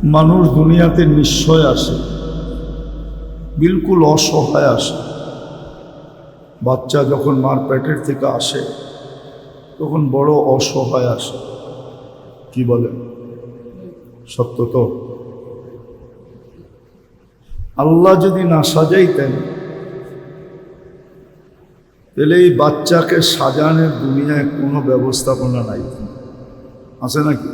মানুষ দুনিয়াতে নিশ্চয় আসে, বিলকুল অসহায় আসে। বাচ্চা যখন মার পেটের থেকে আসে তখন বড় অসহায় আসে। কি বলেন? সত্য তো? আল্লাহ যদি না সাজাইতেন তাহলে এই বাচ্চাকে সাজানোর দুনিয়ায় কোনো ব্যবস্থাপনা নাই। আছে নাকি?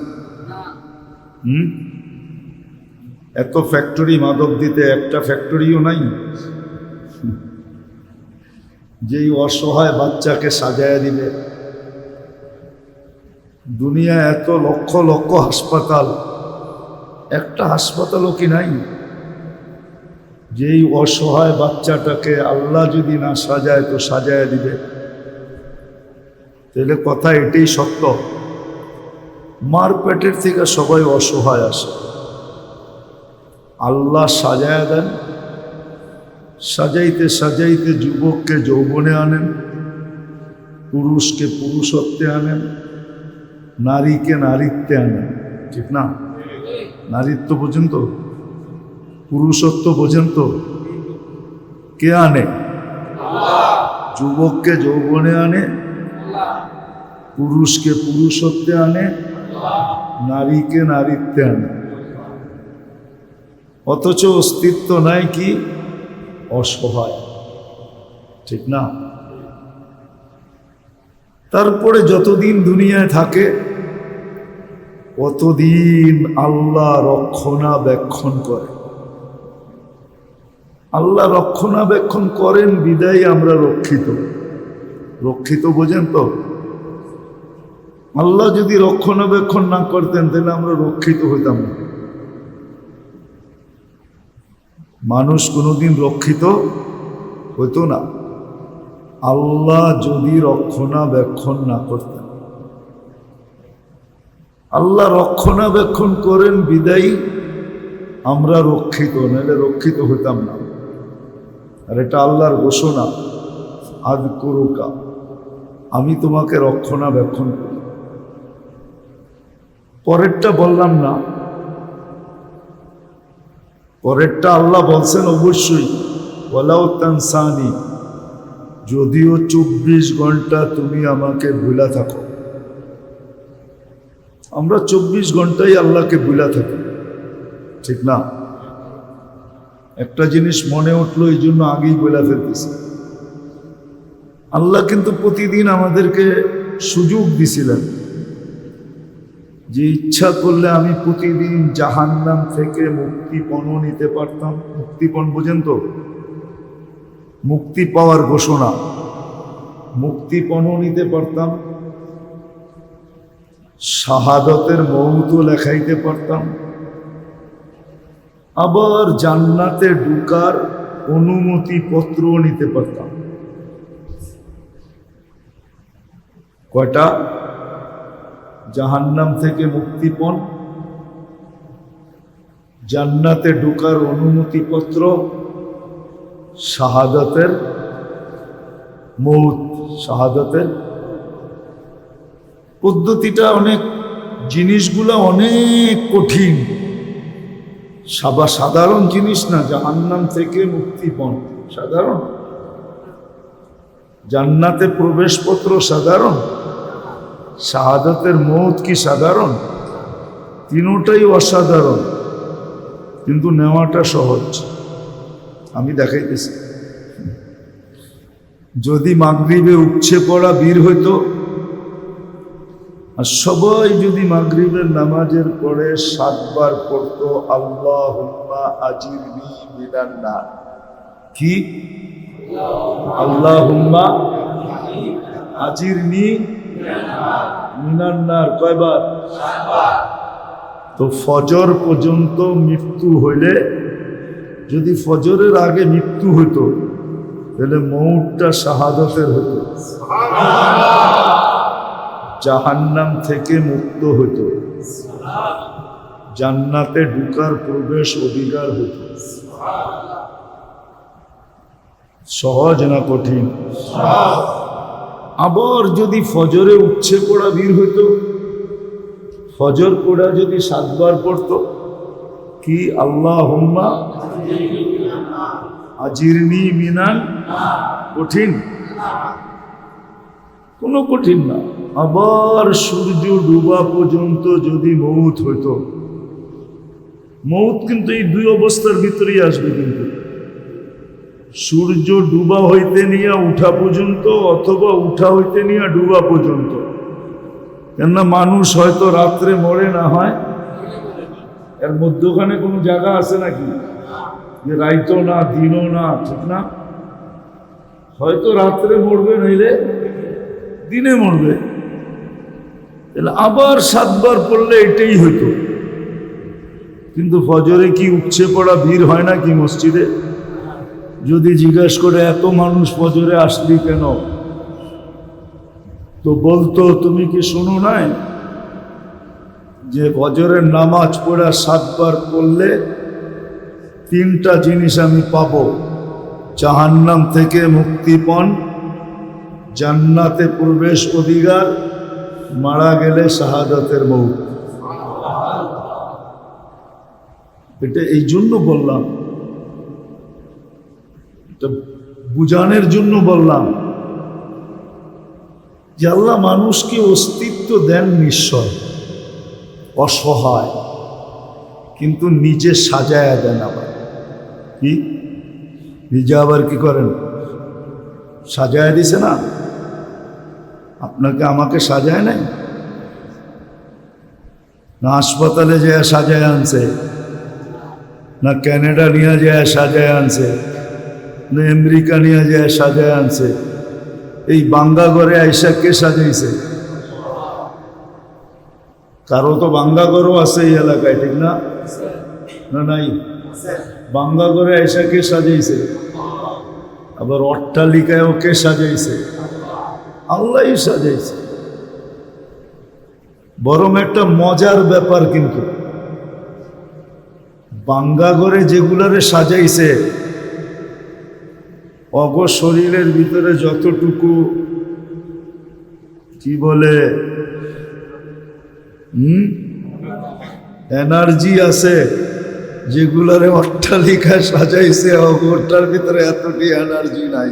এত ফ্যাক্টরি মাদক দিতে একটা ফ্যাক্টরিও নাই যেই অসহায় বাচ্চাকে সাজায়া দিবে। দুনিয়া এত লক্ষ লক্ষ হাসপাতাল, একটা হাসপাতালও কি নাই যেই অসহায় বাচ্চাটাকে আল্লাহ যদি না সাজায় তো সাজায়া দিবে? তাহলে কথা এটাই সত্য, মার পেটের থেকে সবাই অসহায় আসে, আল্লাহ সাজায়া দেন। সাজাইতে সাজাইতে যুবককে যৌবনে আনেন, পুরুষকে পুরুষত্বে আনেন, নারীকে নারীত্বে আনেন। ঠিক না? নারীত্ব পর্যন্ত, পুরুষত্ব পর্যন্ত কে আনে? যুবককে যৌবনে আনে, পুরুষকে পুরুষত্বে আনে, নারীকে নারীত্বে আনে। অথচ অস্তিত্ব নাই কি? অসহায়। ঠিক না? তারপরে যতদিন দুনিয়ায় থাকে অতদিন আল্লাহ রক্ষণাবেক্ষণ করে। আল্লাহ রক্ষণাবেক্ষণ করেন বিদায় আমরা রক্ষিত। রক্ষিত বোঝেন তো? আল্লাহ যদি রক্ষণাবেক্ষণ না করতেন তাহলে আমরা রক্ষিত হইতাম না। মানুষ কোনোদিন রক্ষিত হইতো না আল্লাহ যদি রক্ষণাবেক্ষণ না করতেন। আল্লাহ রক্ষণাবেক্ষণ করেন বিদায়ী আমরা রক্ষিত, নাহলে রক্ষিত হইতাম না। আর এটা আল্লাহর ঘোষণা, আযকুরুকা, আমি তোমাকে রক্ষণাবেক্ষণ করি। পরেরটা বললাম না, পরেরটা আল্লাহ বলছেন অবশ্যই, ওয়ালাউ তানসানি, যদিও 24 ঘন্টা তুমি আমাকে ভুলা থাকো। আমরা 24 ঘন্টাই আল্লাহকে ভুলা থাকি। ঠিক না? একটা জিনিস মনে উঠলো এই জন্য আগেই বলে ফেলতেছি। আল্লাহ কিন্তু প্রতিদিন আমাদেরকে সুযোগ দিছিলেন যে ইচ্ছা করলে আমি প্রতিদিন জাহান্নাম থেকে মুক্তিপণও নিতে পারতাম। মুক্তিপণ বোঝেন তো? মুক্তি পাওয়ার ঘোষণা। মুক্তিপণও নিতে পারতাম, শাহাদতের মৌতও লেখাইতে পারতাম, আবার জান্নাতে ঢুকার অনুমতি পত্র নিতে পারতাম। কয়টা? জাহান্নাম থেকে মুক্তিপণ, জান্নাতে ঢুকার অনুমতিপত্র, শাহাদাতের মৌত। শাহাদাতের পদ্ধতিটা অনেক, জিনিসগুলো অনেক কঠিন, সাধারণ জিনিস না। জাহান্নাম থেকে মুক্তিপণ সাধারণ, জান্নাতে প্রবেশপত্র সাধারণ, শাহাদাতের মৌত কি সাধারণ? তিনটাই অসাধারণ, কিন্তু নেওয়াটা সহজ। আমি দেখাইতেছি। যদি মাগরিবে উপচে পড়া বীর হইতো, আর সবাই যদি মাগরিবের নামাজের পরে 7 বার পড়তো আল্লাহুম্মা আজিরনি মিনান নার। কি? আল্লাহুম্মা আজিরনি মিনান নার। কয়বার? 7 বার। তো ফজর পর্যন্ত মৃত্যু হইলে, যদি ফজরের আগে মৃত্যু হইতো তাহলে মৌতটা শাহাদাতের হতো, জাহান্নাম থেকে মুক্ত হতো, জান্নাতে ঢুকার প্রবেশ অধিকার হতো। সহজ না কঠিন? আবার যদি ফজরে উচ্ছে পড়া বীর হইতো, ফজর পড়া যদি 7 বার পড়তো কি আল্লাহুম্মা আজিরনি মিনান, কঠিন? কোনো কঠিন না। আবার সূর্য ডুবা পর্যন্ত যদি মৌত হইতো, মৌত কিন্তু এই দুই অবস্থার ভিতরেই আসবে, কিন্তু সূর্য ডুবা হইতে নিয়ে উঠা পর্যন্ত, অথবা উঠা হইতে নিয়ে ডুবা পর্যন্ত। কেননা মানুষ হয়তো রাত্রে মরে, না হয় এর মধ্যখানে কোনো জায়গা আছে নাকি যে রাইতো না দিনও না, ঠিক না? হয়তো রাত্রে মরবে, নইলে দিনে মরবে। তাহলে আবার 7 বার পড়লে এটাই হইতো। কিন্তু ফজরে কি উপচে পড়া ভিড় হয় না কি মসজিদে? যদি জিজ্ঞেস করে এত মানুষ ফজরে আসলি কেন, তো বলতো তুমি কি শোনো নাই যে ফজরের নামাজ পড়া 7 বার পড়লে 3টা জিনিস আমি পাবো: জাহান্নাম থেকে মুক্তিপণ, জান্নাতে প্রবেশ অধিকার, মারা গেলে শাহাদাতের মৌত। এটা এই জন্য বললাম, এটা বুঝানোর জন্য বললাম যে আল্লাহ মানুষকে অস্তিত্ব দেন নিশ্চয়, অসহায়, কিন্তু নিজে সাজায়া দেন। আবার কি নিজে আবার কি করেন? সাজায়া দিছে না? আপনাকে আমাকে সাজায় নাই? না হাসপাতালে যায় সাজায় আনছে, না ক্যানাডা নিয়ে যায় সাজায় আনছে, না আমেরিকা নিয়ে যায় সাজায় আনছে। এই বাঙ্গা ঘরে আইসা কে সাজাইছে? কারো তো বাঙ্গা ঘরও আছে এই এলাকায়, ঠিক না? না নাই? বাঙ্গা ঘরে আইসা কে সাজাইছে? আবার অট্টালিকায়ও কে সাজাইছে? আল্লাহই সাজাইছে। বরং একটা মজার ব্যাপার, কিন্তু বাঙ্গা ঘরে যেগুলারে সাজাইছে, অগ শরীরের ভিতরে যতটুকু কি বলে এনার্জি আছে, যেগুলারে অট্টালিকা সাজাইছে, অগরটার ভিতরে এতটি এনার্জি নাই।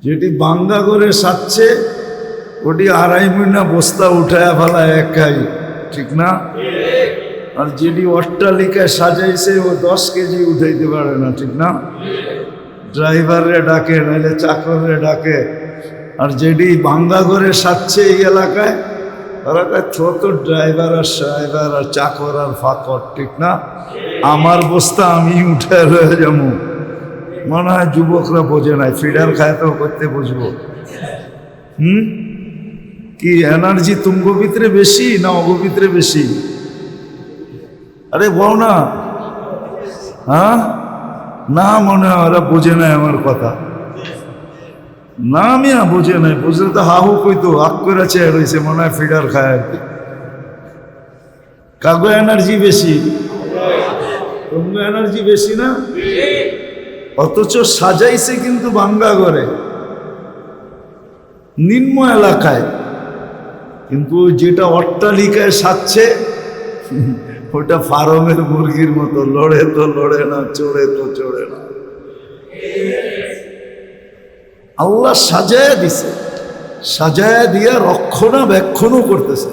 যেটি বাঙ্গা করে সাজছে, ওটি 2.5 মহিনা বস্তা উঠায় ফেলায় একাই, ঠিক না? আর যেটি অট্টালিকায় সাজাইছে, ও 10 কেজি উঠাইতে পারে না, ঠিক না? ড্রাইভারে ডাকে, নাহলে চাকরে ডাকে। আর যেটি বাঙ্গা করে সাজছে এই এলাকায়, ওরা ছোট ড্রাইভার আর চাকর আর ফাকর, ঠিক না? আমার বস্তা আমি উঠে রয়ে যাবো। মনে হয় যুবকরা বোঝে নাই, ফিডার খায় তো করতে বুঝবো। কি এনার্জি তুমগো ভিতরে বেশি না অগো ভিতরে বেশি? আরে বল না। হ্যাঁ, না মনে হয় ওরা বোঝে নাই আমার কথা। না মিয়া বোঝে নাই, বুঝলে তো হাহু কইতো, আক করে চেয়ে রয়েছে, মনে হয় ফিডার খায় আর কি। কাগো এনার্জি বেশি, তুমগো এনার্জি বেশি না? অথচ সাজাইছে কিন্তু বাঙ্গা ঘরে, নিম্ন এলাকায়। কিন্তু যেটা অট্টালিকায় সাজছে, ওটা ফার্মের মুরগির মতো, লড়ে তো লড়ে না, চড়ে তো চড়ে না। আল্লাহ সাজায়া দিছে, সাজায়া দিয়া রক্ষণাবেক্ষণও করতেছে,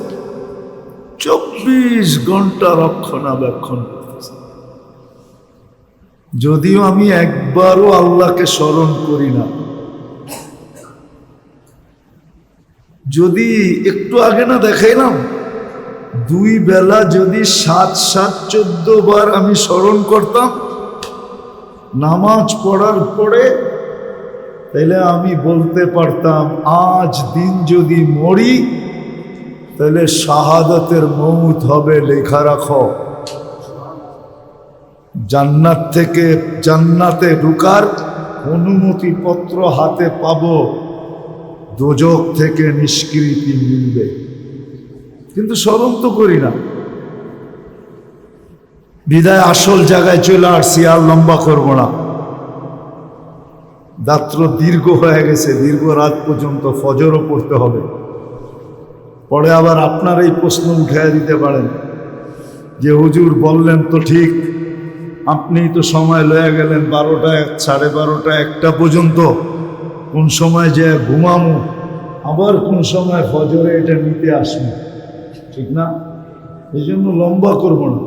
24 ঘন্টা রক্ষণাবেক্ষণ করতেছে। যদিও আমি একবারও আল্লাহকে স্মরণ করি না। যদি একটু আগে না দেখাইলাম, 2 বেলা যদি 7-7-14 বার আমি স্মরণ করতাম নামাজ পড়ার পরে, তাহলে আমি বলতে পারতাম আজ দিন যদি মরি তাহলে শাহাদাতের মৌত হবে, লেখা রাখো। জান্নাত থেকে জান্নাতে ঢুকার অনুমতি পত্র হাতে পাবো, দোজখ থেকে নিষ্কৃতি মিলবে। কিন্তু স্মরণ তো করি না। বিদায় আসল জায়গায় চলে আসছি, আর লম্বা করব না। রাত্র দীর্ঘ হয়ে গেছে, দীর্ঘ রাত পর্যন্ত, ফজরও পড়তে হবে। পরে আবার আপনার এই প্রশ্ন উঠাইয়া দিতে পারেন যে হুজুর বললেন তো ঠিক, আপনি তো সময় লয়ে গেলেন 12টা 12:30 1টা পর্যন্ত, কোন সময় যে ঘুমামু, আবার কোন সময় ফজরে এটা নিতে আসবো, ঠিক না? এই জন্য লম্বা করব না।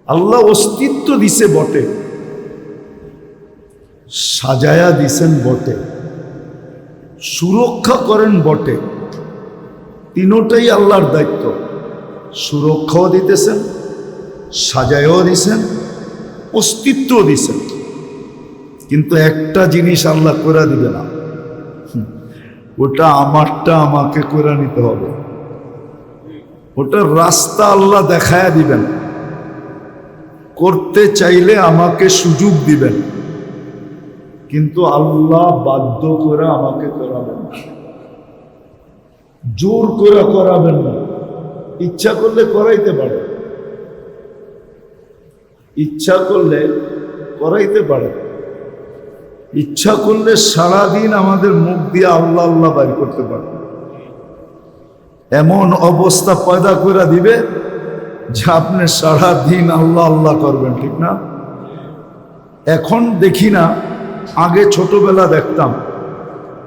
আল্লাহ অস্তিত্ব দিছে বটে, সাজায়া দিছেন বটে, সুরক্ষা করেন বটে, তিনোটাই আল্লাহর দায়িত্ব। সুরক্ষাও দিতেছেন, সাজায়ও দিছেন, অস্তিত্ব দিছেন। কিন্তু একটা জিনিস আল্লাহ করে দিবে না, ওটা আমারটা আমাকে করে নিতে হবে। ওটার রাস্তা আল্লাহ দেখায়া দিবেন, করতে চাইলে আমাকে সুযোগ দিবেন, কিন্তু আল্লাহ বাধ্য করে আমাকে করাবেন না, জোর করে করাবেন না। ইচ্ছা করলে করাইতে পারে, ইচ্ছা করলে করাইতে পারে, ইচ্ছা করলে সারাদিন আমাদের মুখ দিয়ে আল্লাহ আল্লাহ বাইর করতে পারে। এমন অবস্থা পয়দা করে দিবে যে আপনি সারাদিন আল্লাহ আল্লাহ করবেন, ঠিক না? এখন দেখি না, আগে ছোটবেলা দেখতাম,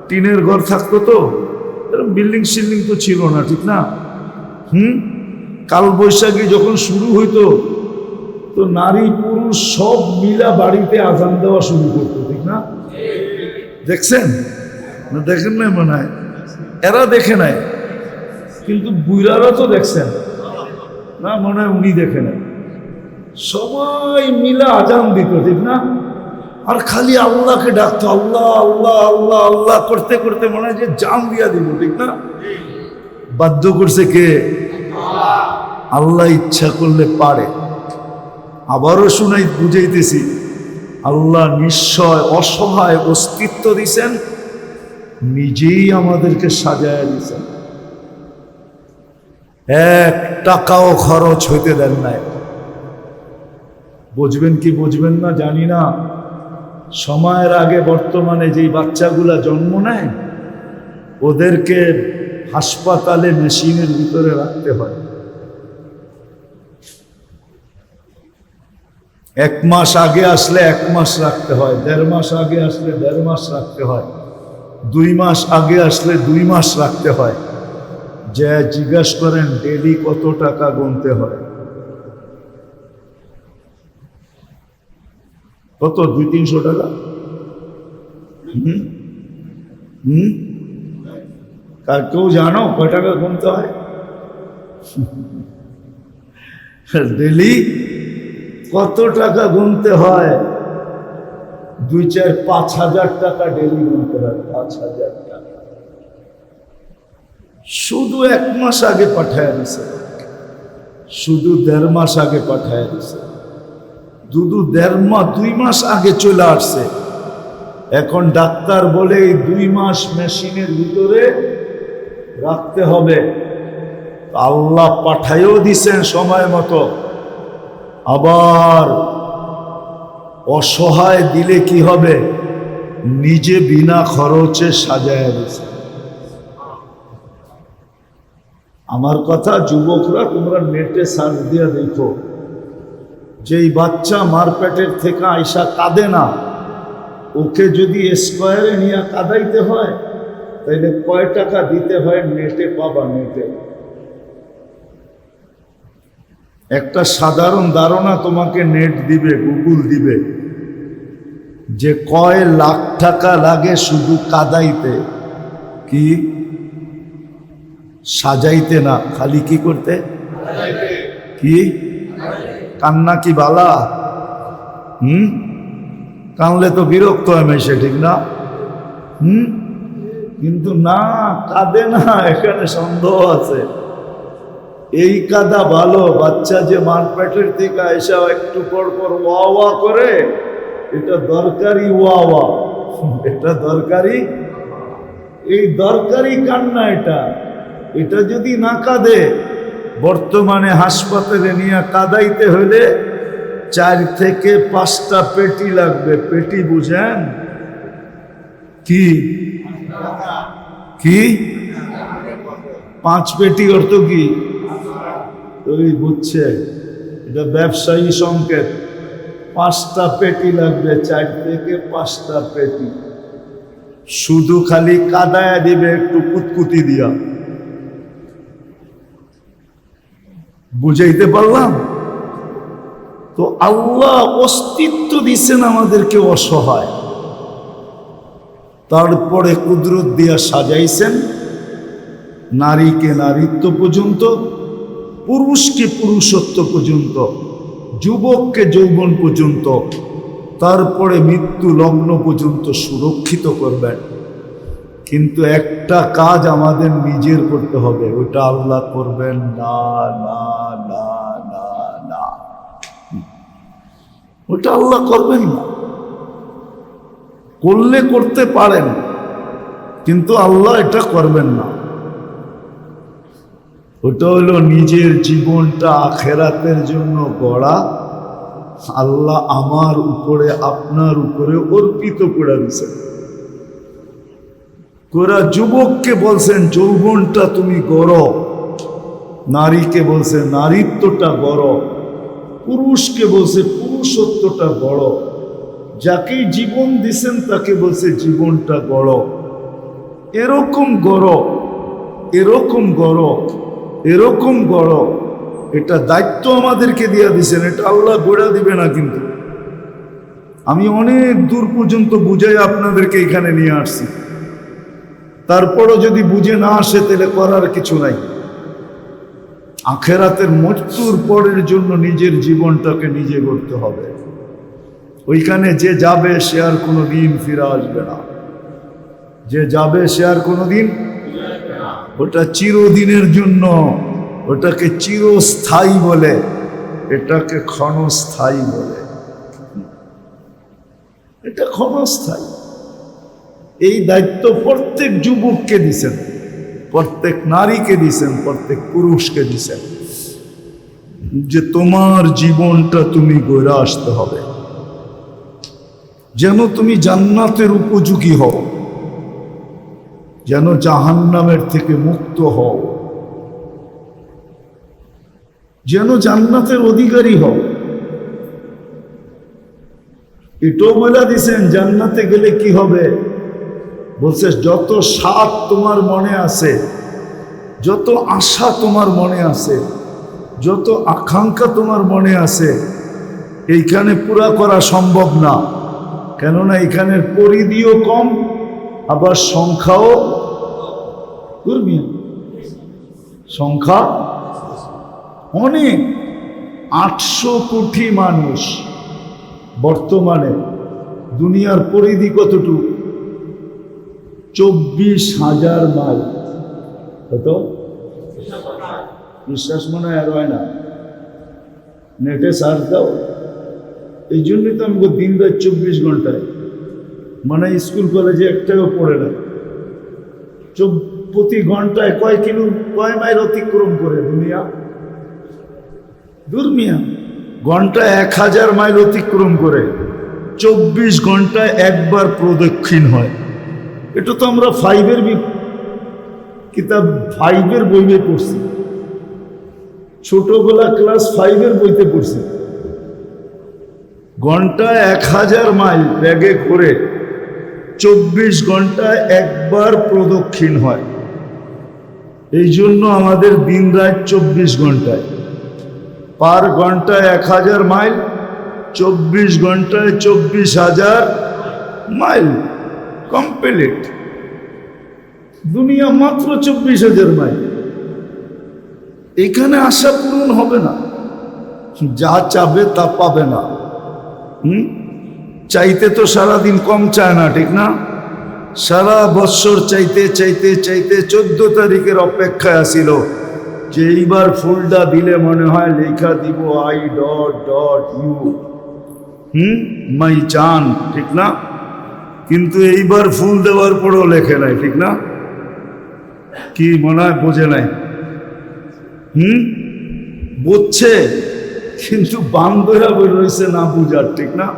টিনের ঘর থাকতো তো, বিল্ডিং শিল্ডিং তো ছিল না, ঠিক না? কাল বৈশাখী যখন শুরু হইতো তো নারী পুরুষ সব মিলা বাড়িতে আজান দেওয়া শুরু করতো, ঠিক না? দেখছেন না? দেখেন নাই মনে হয়, এরা দেখে নাই, কিন্তু বুইরারা তো দেখছেন না, মনে হয় উনি দেখে নাই। সবাই মিলা আজান দিত, ঠিক না? আর খালি আল্লাহকে ডাকতো, আল্লাহ আল্লাহ আল্লাহ আল্লাহ করতে করতে মনে হয় যে জান দিয়া দিব, ঠিক না? বাধ্য করছে কে? আল্লাহ ইচ্ছা করলে পারে। আবারও শুনাই বুঝাইতেছি, আল্লাহ নিশ্চয় অসহায় অস্তিত্ব দিছেন, নিজেই আমাদেরকে সাজায় দিছেন, 1 টাকাও খরচ হইতে দেন নাই। বুঝবেন কি বুঝবেন না জানি না, সময়ের আগে বর্তমানে যেই বাচ্চাগুলা জন্ম নেয় ওদেরকে হাসপাতালে মেশিনের ভিতরে রাখতে হয়। 1 মাস আগে আসলে 1 মাস রাখতে হয়, 1.5 মাস আগে আসলে 1.5 মাস রাখতে হয়, 2 মাস আগে আসলে 2 মাস রাখতে হয়। যে জিজ্ঞাসা করেন ডেলি কত টাকা গুনতে হয়? কত? 200-300 টাকা। কার কেউ জানো কয় টাকা গুনতে হয়? ডেলি কত টাকা গুনতে হয়? 2-4-5 হাজার টাকা ডেলি গুনতে হয়, 5,000 টাকা। শুধু 1 মাস আগে পাঠায় দিছে, শুধু 1.5 মাস আগে পাঠায় দিছে, 2 মাস আগে চলে আসছে। এখন ডাক্তার বলে এই 2 মাস মেশিনের ভিতরে রাখতে হবে। আল্লাহ পাঠায়ও দিছেন সময় মতো, আবার অসহায় দিলে কি হবে? নিজে বিনা খরচে সাজায় দিছে। আমার কথা যুবকরা, তোমরা নেটে সার্চ দিয়ে দেখো, যেই বাচ্চা মার পেটের থেকে আইসা কাঁদে না, ওকে যদি স্কয়ারে নিয়ে কাঁদাইতে হয় তাহলে কয় টাকা দিতে হয় নেটে পাবা। নেটে একটা সাধারণ ধারণা তোমাকে নেট দিবে, গুগল দিবে, যে কয় লাখ টাকা লাগে শুধু কাঁদাইতে, কি সাজাইতে না, খালি কি করতে, কি কান্না কি বালা? কানলে তো বিরক্ত হয় মেশে, ঠিক না? কিন্তু না, কাঁদে না, এখানে সন্দেহ আছে। এই কাদা ভালো। বাচ্চা যে মার পেটের থেকে এসে একটু পর পর ওয়া ওয়া করে, এটা দরকারি ওয়া ওয়া, এটা দরকারি, এই দরকারি কান্না। এটা যদি না কাঁদে, বর্তমানে হাসপাতালে নিয়ে কাঁদাইতে হলে 4 থেকে 5টা পেটি লাগবে। পেটি বুঝেন কি? কি 5 পেটি অর্থ কি? ওই বুঝছে, এটা ব্যবসায়ী সংকেত। 5টা পেটি লাগবে, 4 থেকে 5টা পেটি। শুধু খালি কাদায় দিবে একটু কুতকুতি দিয়া। বুঝাইতে পারলাম তো? আল্লাহ অস্তিত্ব দিচ্ছেন আমাদেরকে অসহায়, তারপরে কুদরত দিয়া সাজাইছেন নারীকে নারীত্ব পর্যন্ত, পুরুষকে পুরুষত্ব পর্যন্ত, যুবককে যৌবন পর্যন্ত, তারপরে মৃত্যু লগ্ন পর্যন্ত সুরক্ষিত করবেন। কিন্তু একটা কাজ আমাদের নিজের করতে হবে, ওটা আল্লাহ করবেন না, না, না, না, না, ওটা আল্লাহ করবেন না। করলে করতে পারেন, কিন্তু আল্লাহ এটা করবেন না। ওটা হলো নিজের জীবনটা আখেরাতের জন্য গড়া, আল্লাহ আমার উপরে আপনার উপরে অর্পিত করে দিয়েছেন। কোরা যুবককে বলছেন যৌবনটা তুমি গড়ো, নারীকে বলছে নারীত্বটা গড়ো, পুরুষকে বলছে পুরুষত্বটা গড়ো, যাকে জীবন দিছেন তাকে বলছে জীবনটা গড়ো। এরকম গড়ো, এরকম গড়ো, এরকম গড়ো। এটা দায়িত্ব আমাদেরকে দিয়ে দিছেন, এটা আল্লাহ গড়া দিবে না। কিন্তু আমি অনেক দূর পর্যন্ত বুঝাই আপনাদেরকে এখানে নিয়ে আসছি, তারপরও যদি বুঝে না আসে তাহলে করার কিছু নাই। আখেরাতের মৃত্যুর পরের জন্য নিজের জীবনটাকে নিজে গড়তে হবে। ওইখানে যে যাবে সে আর কোনো দিন ফিরে আসবে না, যে যাবে সে আর কোনো দিন, ওটা চিরদিনের জন্য, ওটাকে চিরস্থায়ী বলে, এটাকে ক্ষণস্থায়ী বলে। এটা ক্ষণস্থায়ী। এই দায়িত্ব প্রত্যেক যুবককে দিছেন, প্রত্যেক নারীকে দিছেন, প্রত্যেক পুরুষকে দিছেন, যে তোমার জীবনটা তুমি গড়ে আসতে হবে যেন তুমি জান্নাতের উপযোগী হও, যেন জাহান্নামের থেকে মুক্ত হও, যেন জান্নাতের অধিকারী হও। এটাও বলে দিছেন জান্নাতে গেলে কি হবে। বলছে যত স্বাদ তোমার মনে আছে, যত আশা তোমার মনে আছে, যত আকাঙ্ক্ষা তোমার মনে আছে, এইখানে পুরা করা সম্ভব না। কেননা এখানের পরিধিও কম, আবার সংখ্যাও করবি, সংখ্যা অনেক। 800 কোটি মানুষ বর্তমানে। দুনিয়ার পরিধি কতটুকু? 24,000 মাইল। কত? বিশ্বাস মনে হয় আর হয় না, নেটে সার্চ দাও। এই জন্যই তো আমি দিন রাত 24 ঘন্টায়, মানে স্কুল কলেজে একটাও পড়ে না। প্রতি ঘন্টায় কয় মাইল অতিক্রম করে দুনিয়া? দুর্মিয়া ঘন্টায় 1000 মাইল অতিক্রম করে, 24 ঘন্টায় একবার প্রদক্ষিণ হয়। এটা তো আমরা 5-এর কিতাব 5-এর বইয়ে পড়ছি, ছোটবেলা ক্লাস 5-এর বইতে পড়ছি। ঘন্টায় 1000 মাইল ব্যাগে করে 24 ঘন্টায় একবার প্রদক্ষিণ হয়। এই জন্য আমাদের দিন রাত 24 ঘন্টায়, পার ঘন্টায় 1000 মাইল, 24 ঘন্টায় 24,000 মাইল কমপ্লিট। দুনিয়া মাত্র 24,000 মাইল। এখানে আশা পূরণ হবে না, যা চাবে তা পাবে না। চাইতে তো সারাদিন কম চায় না, ঠিক না? সারা বৎসর চাইতে চাইতে চাইতে 14 তারিখের অপেক্ষায় আসিল যে এইবার ফুলটা দিলে মনে হয় লেখা দিব I.U মাই চান, ঠিক না? কিন্তু এইবার ফুল দেওয়ার পরও লেখে নাই, ঠিক না? কি মনে হয় বোঝে নাই? বুঝছে কিন্তু বান্ধরা বই রয়েছে না বুঝার, ঠিক না?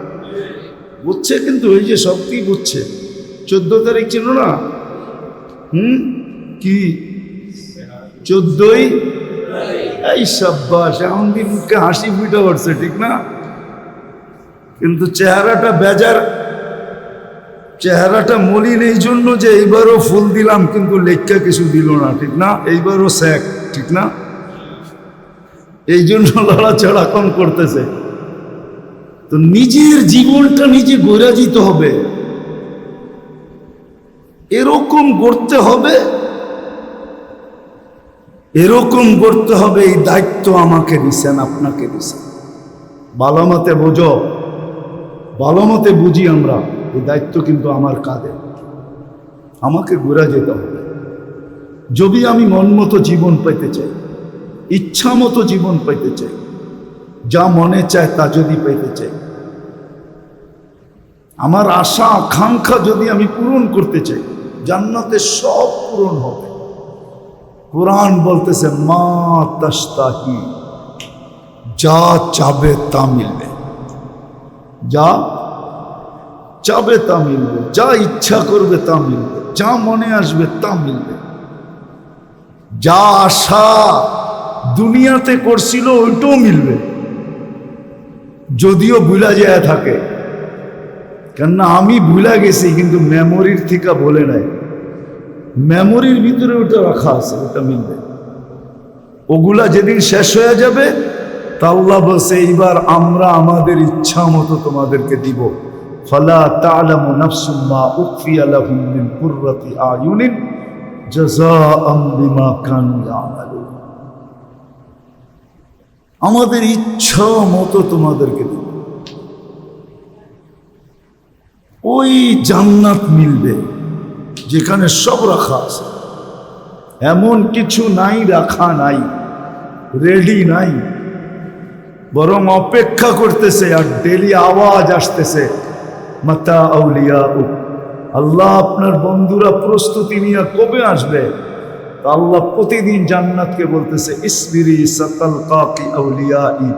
বুঝছে কিন্তু ওই যে সব কি বুঝছে। 14 তারিখ ছিল না? কি 14ই এই সাব্বাস, এখন দিন মুখে হাসি ফুটে উঠছে, ঠিক না? কিন্তু চেহারাটা বেজার, চেহারাটা মলিন এই জন্য যে এইবারও ফুল দিলাম কিন্তু লেখা কিছু দিল না, ঠিক না? এইবারও স্যাক, ঠিক না? এই জন্য লড়াচড়া কম করতেছে। তো নিজের জীবনটা নিজে গড়ে যেতে হবে, এরকম করতে হবে, এরকম করতে হবে। এই দায়িত্ব আমাকে দিছেন, আপনাকে দিছেন। ভালো মতে বোঝো, ভালো মতে বুঝি আমরা, এই দায়িত্ব কিন্তু আমার কাঁধে, আমাকে ঘুরে যেতে হবে। যদি আমি মন মতো জীবন পাইতে চাই, ইচ্ছা মতো জীবন পাইতে চাই, যা মনে চায় তা যদি পাইতে চাই, আমার আশা আকাঙ্ক্ষা যদি আমি পূরণ করতে চাই, জান্নাতে সব পূরণ হবে। কোরআন বলতেছে মা তাশতাহি, যা চাবে তা মিলবে, যা চাবে তা মিলবে, যা ইচ্ছা করবে তা মিলবে, যা মনে আসবে তা মিলবে। যা আশা দুনিয়াতে করছিল ওইটাও মিলবে, যদিও ভুলা যায় থাকে। কেননা আমি ভুলা গেছি, কিন্তু মেমোরির থেকে বলে নাই, মেমোরির ভিতরে ওটা রাখা আছে, ওটা মিলবে। ওগুলা যেদিন শেষ হয়ে যাবে তা আল্লাহ বলছে এইবার আমরা আমাদের ইচ্ছা মতো তোমাদেরকে দিব। ফালা তা'লামু নাফসুম মা উখফিয়া লাহুম মিন কুররাতি আয়ুনিন জাযাআম বিমা কানু ইয়ামালুন। আমাদের ইচ্ছা মতো তোমাদেরকে দিব, ওই জান্নাত মিলবে যেখানে সব রাখা আছে। এমন কিছু নাই রাখা নাই, রেডি নাই, বরং অপেক্ষা করতেছে। আর ডেলি আওয়াজ আসতেছে মাতা আউলিয়া, আল্লাহ আপনার বন্ধুরা প্রস্তুতি নিয়ে কবে আসবে? আল্লাহ প্রতিদিন জান্নাতকে বলতেছে ইসবিরি সাতালকাকি আউলিয়াই,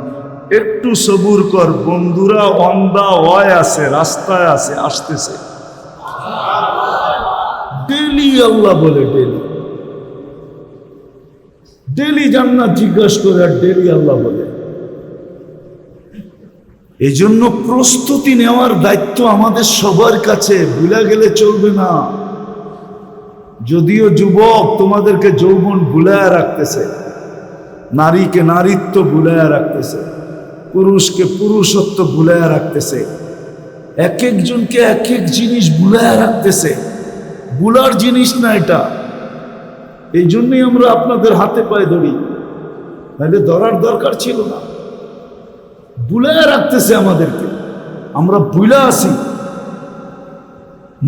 একটু সবুর কর, বন্ধুরা অন্দা হয় আছে, রাস্তায় আছে, আসতেছে। ডেলি আল্লাহ বলে, ডেলি ডেলি জান্নাত জিজ্ঞাসা করে, আর ডেলি আল্লাহ বলে। এই জন্য প্রস্তুতি নেওয়ার দায়িত্ব আমাদের সবার কাছে, ভুলে গেলে চলবে না। যদিও যুবক তোমাদেরকে যৌবন ভুলায়া রাখতেছে, নারীকে নারীত্ব ভুলায়া রাখতেছে, পুরুষকে পুরুষত্ব ভুলায়া রাখতেছে, এক একজনকে এক এক জিনিস ভুলায়া রাখতেছে। ভুলার জিনিস না এটা। এই জন্যই আমরা আপনাদের হাতে পায়ে ধরি, নাহলে ধরার দরকার ছিল না। ভুলায়া রাখতেছে আমাদেরকে, আমরা ভুলা আছি।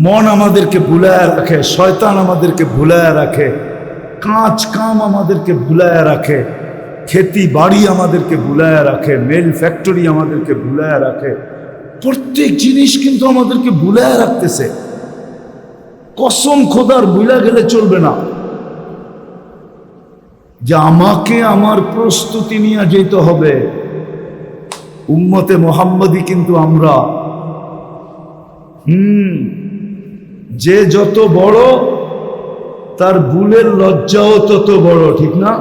মন আমাদেরকে ভুলায়া রাখে, শয়তান আমাদেরকে ভুলায়া রাখে, কাজ কাম আমাদেরকে ভুলায়া রাখে, খেতি বাড়ি আমাদেরকে ভুলায়া রাখে, মেল ফ্যাক্টরি আমাদেরকে ভুলায়া রাখে। প্রত্যেক জিনিস কিন্তু আমাদেরকে ভুলায়া রাখতেছে। কসম খোদার ভুলা গেলে চলবে না যে আমাকে আমার প্রস্তুতি নিয়ে যেতে হবে। উম্মতে মুহাম্মদী কিন্তু আমরা। যে যত বড় তার ভুলের লজ্জাও তত বড়, ঠিক না?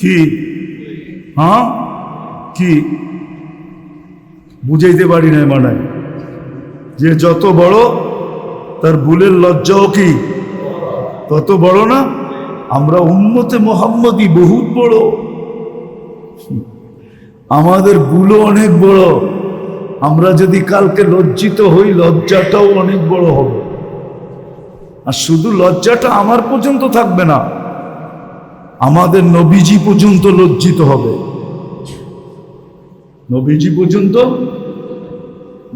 কি? হ্যাঁ, কি বুঝাইতে পারি না মানে, যে যত বড় তার ভুলের লজ্জাও কি তত বড় না? আমরা উম্মতে মুহাম্মদী বহুত বড়, আমাদের ভুলও অনেক বড়। আমরা যদি কালকে লজ্জিত হই, লজ্জাটাও অনেক বড় হবে। আর শুধু লজ্জাটা আমার পর্যন্ত থাকবে না, আমাদের নবীজি পর্যন্ত লজ্জিত হবে। নবীজি পর্যন্ত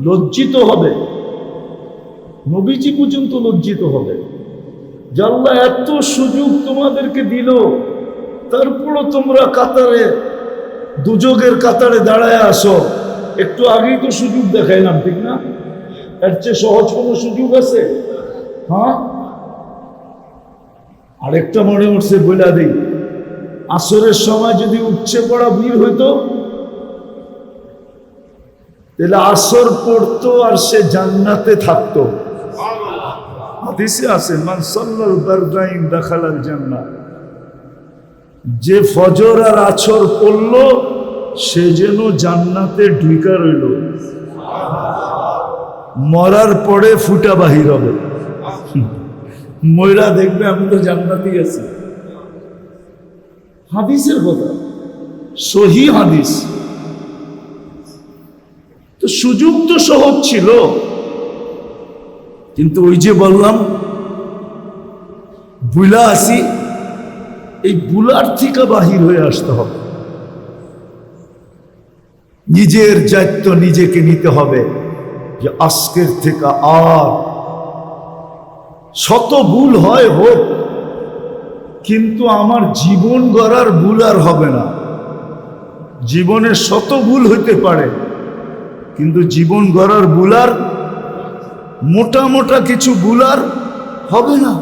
লজ্জিত হবে, নবীজি পর্যন্ত লজ্জিত হবে। যে আল্লাহ এত সুযোগ তোমাদেরকে দিল, তারপরও তোমরা কাতারে, দুযোগের কাতারে দাঁড়ায় আসো। একটু আগেই তো সুযোগ দেখাইলাম, ঠিক না? এর চেয়ে সহজ কোনো সুযোগ আছে? হ্যাঁ, আরেকটা মনে উঠছে, বইলা দিই। আসরের সময় যদি উঠছে পড়া ভিড় হইতো, তাহলে আসর পড়তো আর সে জান্নাতে থাকতো। হাদিসে আছে মান সাল্লাল বারদাইন দাখালাল জান্নাহ, যে ফজর আর আছর পড়ল সে যেন জান্নাতে ঢুকা রইল, মরার পরে ফুটা বাহির হবে। ময়রা দেখবে আমি তো জান্নাতেই আছি। হাদিসের কথা, সহি হাদিস। তো সুযোগ তো সহজ ছিল, কিন্তু ওই যে বললাম বুলা আসি, এই বুলার থেকে বাহির হয়ে আসতে হবে। নিজের দায়িত্ব নিজেকে নিতে হবে যে আজকের থেকে আর শত ভুল হয় হোক, কিন্তু আমার জীবন গড়ার ভুল আর হবে না। জীবনে শত ভুল হইতে পারে, কিন্তু জীবন গড়ার ভুল আর মোটা মোটা কিছু ভুল আর হবে না।